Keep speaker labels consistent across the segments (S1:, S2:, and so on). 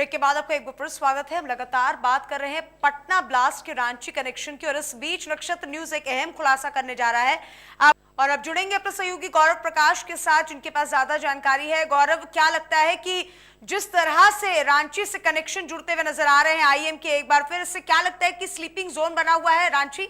S1: Break के बाद आपका एक बार फिर स्वागत है। हम लगातार बात कर रहे हैं पटना ब्लास्ट के रांची कनेक्शन की और इस बीच नक्षत्र न्यूज एक अहम खुलासा करने जा रहा है। और अब जुड़ेंगे अपने सहयोगी गौरव प्रकाश के साथ, जिनके पास ज्यादा जानकारी है। गौरव, क्या लगता है कि जिस तरह से रांची से कनेक्शन जुड़ते हुए नजर आ रहे हैं आईएम के, एक बार फिर इससे क्या लगता है कि स्लीपिंग जोन बना हुआ है रांची?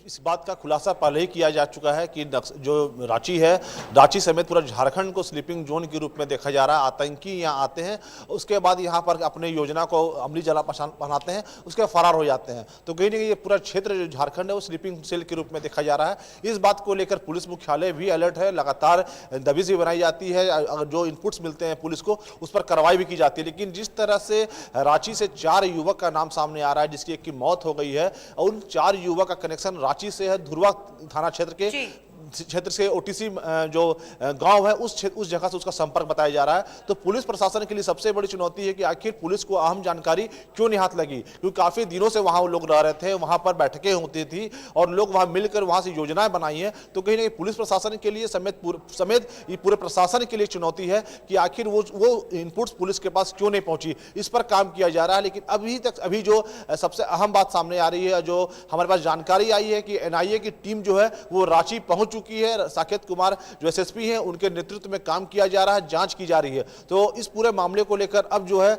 S2: इस बात का खुलासा पहले ही किया जा चुका है कि जो रांची है, रांची समेत पूरा झारखंड को स्लीपिंग जोन के रूप में देखा जा रहा है। आतंकी यहाँ आते हैं, उसके बाद यहाँ पर अपने योजना को अमली जला बनाते हैं, उसके फरार हो जाते हैं। तो कहीं ना कहीं ये पूरा क्षेत्र जो झारखंड है वो स्लीपिंग सेल के रूप में देखा जा रहा है। इस बात को लेकर पुलिस मुख्यालय भी अलर्ट है, लगातार दबिश भी बनाई जाती है। अगर जो इनपुट्स मिलते हैं पुलिस को, उस पर कार्रवाई भी की जाती है। लेकिन जिस तरह से रांची से 4 युवक का नाम सामने आ रहा है, जिसकी एक की मौत हो गई है, और उन 4 युवक का कनेक्शन रांची से है, धुरवा थाना क्षेत्र से ओटीसी जो गांव है उस जगह से उसका संपर्क बताया जा रहा है। तो पुलिस प्रशासन के लिए सबसे बड़ी चुनौती है कि आखिर पुलिस को अहम जानकारी क्यों नहीं हाथ लगी, क्योंकि काफी दिनों से वहां लोग रह रहे थे, वहां पर बैठकें होती थी और लोग वहां मिलकर वहां से योजनाएं बनाई हैं। तो कहीं ना कहीं पुलिस प्रशासन के लिए समेत ये पूरे प्रशासन के लिए चुनौती है कि आखिर वो इनपुट्स पुलिस के पास क्यों नहीं पहुंची। इस पर काम किया जा रहा है। लेकिन अभी जो सबसे अहम बात सामने आ रही है, जो हमारे पास जानकारी आई है कि एनआईए की टीम जो है वो रांची पहुंच चुकी है। साकेत कुमार जो एसएसपी हैं, उनके नेतृत्व में काम किया जा रहा है, जांच की जा रही है। तो इस पूरे मामले को लेकर अब जो है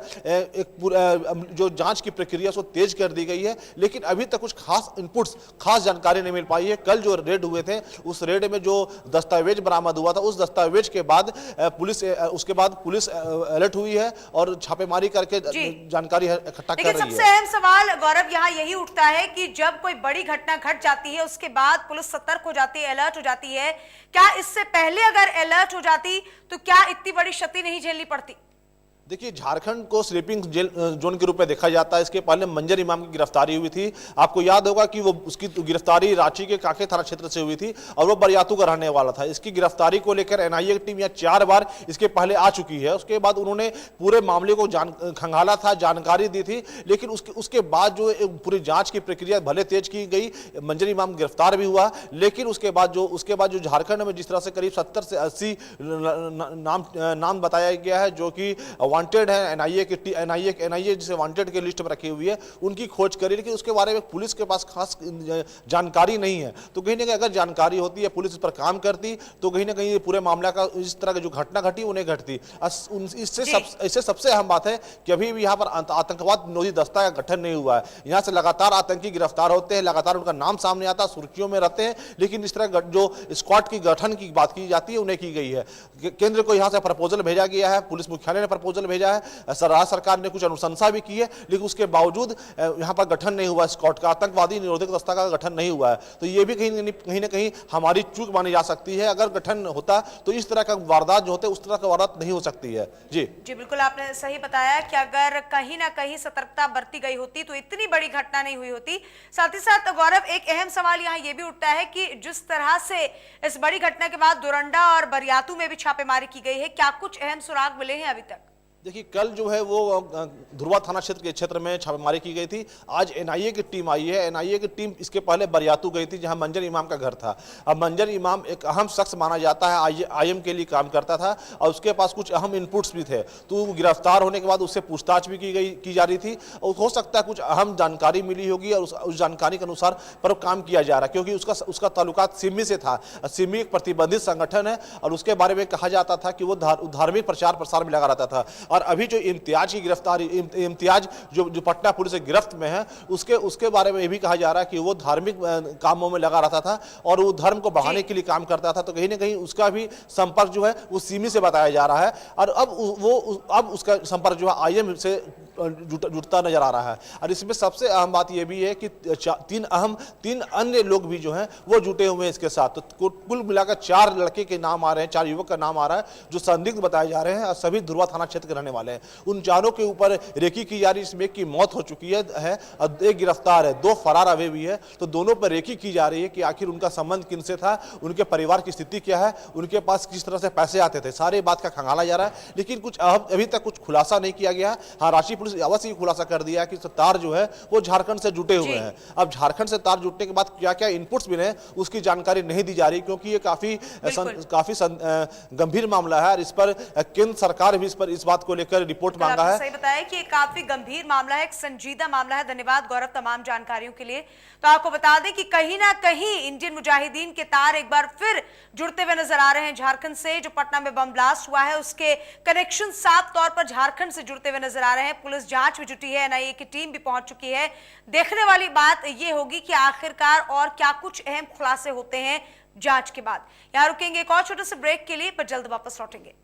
S2: जो जांच की प्रक्रिया उसको तेज कर दी गई है। लेकिन अभी तक कुछ खास इनपुट्स, खास जानकारी नहीं मिल पाई है। कल जो रेड हुए थे, उस रेड में जो दस्तावेज बरामद हुआ था, उस दस्तावेज के बाद उसके बाद पुलिस अलर्ट हुई है और छापेमारी करके जानकारी इकट्ठा कर रही है।
S1: सबसे अहम सवाल गौरव यहाँ यही उठता है कि जब कोई बड़ी घटना घट जाती है, उसके बाद पुलिस सतर्क हो जाती है, अलर्ट हो जाती है। क्या इससे पहले अगर अलर्ट हो जाती तो क्या इतनी बड़ी क्षति नहीं झेलनी पड़ती?
S2: देखिए, झारखंड को स्लीपिंग जोन के रूप में देखा जाता है। इसके पहले मंजर इमाम की गिरफ्तारी हुई थी। आपको याद होगा कि वो उसकी गिरफ्तारी रांची के काके थाना क्षेत्र से हुई थी और वो बरियातू का रहने वाला था। इसकी गिरफ्तारी को लेकर एनआईए की टीम यहाँ 4 बार इसके पहले आ चुकी है। उसके बाद उन्होंने पूरे मामले को खंगाला था, जानकारी दी थी। लेकिन उसके बाद जो पूरी जांच की प्रक्रिया भले तेज की गई, मंजर इमाम गिरफ्तार भी हुआ। लेकिन उसके बाद जो झारखंड में जिस तरह से करीब 70 से 80 नाम बताया गया है जो कि वांटेड है, एनआईए जिसे वांटेड के लिस्ट में रखी हुई है, उनकी खोज करी। लेकिन उसके बारे में पुलिस के पास खास जानकारी नहीं है। तो कहीं ना कहीं अगर जानकारी होती है, पुलिस इस पर काम करती, तो कहीं ना कहीं पूरे मामला का इस तरह की जो घटना घटी उन्हें घटती। इससे सबसे अहम बात है कि अभी भी यहाँ पर आतंकवाद विरोधी दस्ता का गठन नहीं हुआ है। यहाँ से लगातार आतंकी गिरफ्तार होते हैं, लगातार उनका नाम सामने आता है, सुर्खियों में रहते हैं। लेकिन इस तरह जो स्क्वाड की गठन की बात की जाती है, उन्हें की गई है। केंद्र को यहाँ से प्रपोजल भेजा गया है, पुलिस मुख्यालय ने प्रपोजल भेजा है, राज्य सरकार ने कुछ अनुशंसा भी की है, लेकिन उसके बावजूद यहाँ पर गठन नहीं हुआ। स्क्वाड का, आतंकवादी निरोधक दस्ता का गठन नहीं हुआ है। तो ये भी कहीं ना कहीं हमारी चूक मानी जा सकती है। अगर गठन होता तो इस तरह का वारदात जो होते, उस तरह का वारदात नहीं हो सकती है। जी
S1: बिल्कुल, आपने सही बताया कि अगर कहीं ना कहीं सतर्कता बरती गई होती तो इतनी बड़ी घटना नहीं हुई होती। साथ ही साथ गौरव, एक अहम सवाल यहाँ ये भी उठता है कि जिस तरह से इस बड़ी घटना के बाद डोरंडा और बरियातू में भी छापेमारी की गई है, क्या कुछ अहम सुराग मिले हैं अभी तक?
S2: देखिए, कल जो है वो धुरवा थाना क्षेत्र में छापेमारी की गई थी। आज एनआईए की टीम आई है। एनआईए की टीम इसके पहले बरियातू गई थी, जहां मंजर इमाम का घर था। अब मंजर इमाम एक अहम शख्स माना जाता है, आईएम के लिए काम करता था और उसके पास कुछ अहम इनपुट्स भी थे। तो गिरफ्तार होने के बाद उससे पूछताछ भी की जा रही थी और हो सकता है कुछ अहम जानकारी मिली होगी और उस जानकारी के अनुसार पर काम किया जा रहा है, क्योंकि उसका ताल्लुकात सिमी से था। सिमी एक प्रतिबंधित संगठन है और उसके बारे में कहा जाता था कि वो धार्मिक प्रचार प्रसार में लगा रहता था। और अभी जो इम्तियाज की गिरफ्तारी, इम्तियाज जो पटना पुलिस की गिरफ्त में है, उसके बारे में भी कहा जा रहा है कि वो धार्मिक कामों में लगा रहता था और वो धर्म को बढ़ाने के लिए काम करता था। तो कहीं ना कहीं उसका भी संपर्क जो है वो सिमी से बताया जा रहा है। और अब उसका संपर्क जो है आईएम से जुटता नजर आ रहा है। और इसमें सबसे अहम बात यह भी है कि 3 अन्य लोग भी जो हैं वो जुटे हुए हैं इसके साथ। तो कुल मिलाकर 4 लड़के के नाम आ रहे हैं, 4 युवक का नाम आ रहा है जो संदिग्ध बताए जा रहे हैं और सभी धुरवा थाना क्षेत्र के रहने वाले हैं। उन 4 के ऊपर रेकी की जा रही है। इसमें एक की मौत हो चुकी है और 1 गिरफ्तार है, 2 फरार अभी भी है। तो दोनों पर रेकी की जा रही है कि आखिर उनका संबंध किनसे था, उनके परिवार की स्थिति क्या है, उनके पास किस तरह से पैसे आते थे, सारे बात का खंगाला जा रहा है। लेकिन अभी तक कुछ खुलासा नहीं किया गया। हाँ, रांची पुलिस अवश्य ही खुलासा कर दिया कि तार जो है वो झारखंड से जुटे हुए हैं। अब झारखंड से तार जुटने के बाद क्या क्या इनपुट्स मिले उसकी जानकारी नहीं दी जा रही, क्योंकि ये काफी गंभीर मामला है और इस पर केंद्र सरकार भी इस बात को को लेकर रिपोर्ट
S1: बिल्कुल,
S2: मांगा
S1: आपने
S2: है।
S1: सही बताया कि ये काफी गंभीर मामला है, एक संजीदा मामला है। धन्यवाद गौरव तमाम जानकारियों के लिए। तो आपको बता दें कि कहीं ना कहीं इंडियन मुजाहिदीन के तार एक बार फिर जुड़ते हुए नजर आ रहे हैं झारखंड से। जो पटना में बम ब्लास्ट हुआ है उसके कनेक्शन साफ तौर पर झारखंड से जुड़ते हुए नजर आ रहे हैं। पुलिस जांच में जुटी है, एनआईए की टीम भी पहुंच चुकी है। देखने वाली बात यह होगी कि आखिरकार और क्या कुछ अहम खुलासे होते हैं जांच के बाद। यहां रुकेंगे एक और छोटे से ब्रेक के लिए, पर जल्द वापस लौटेंगे।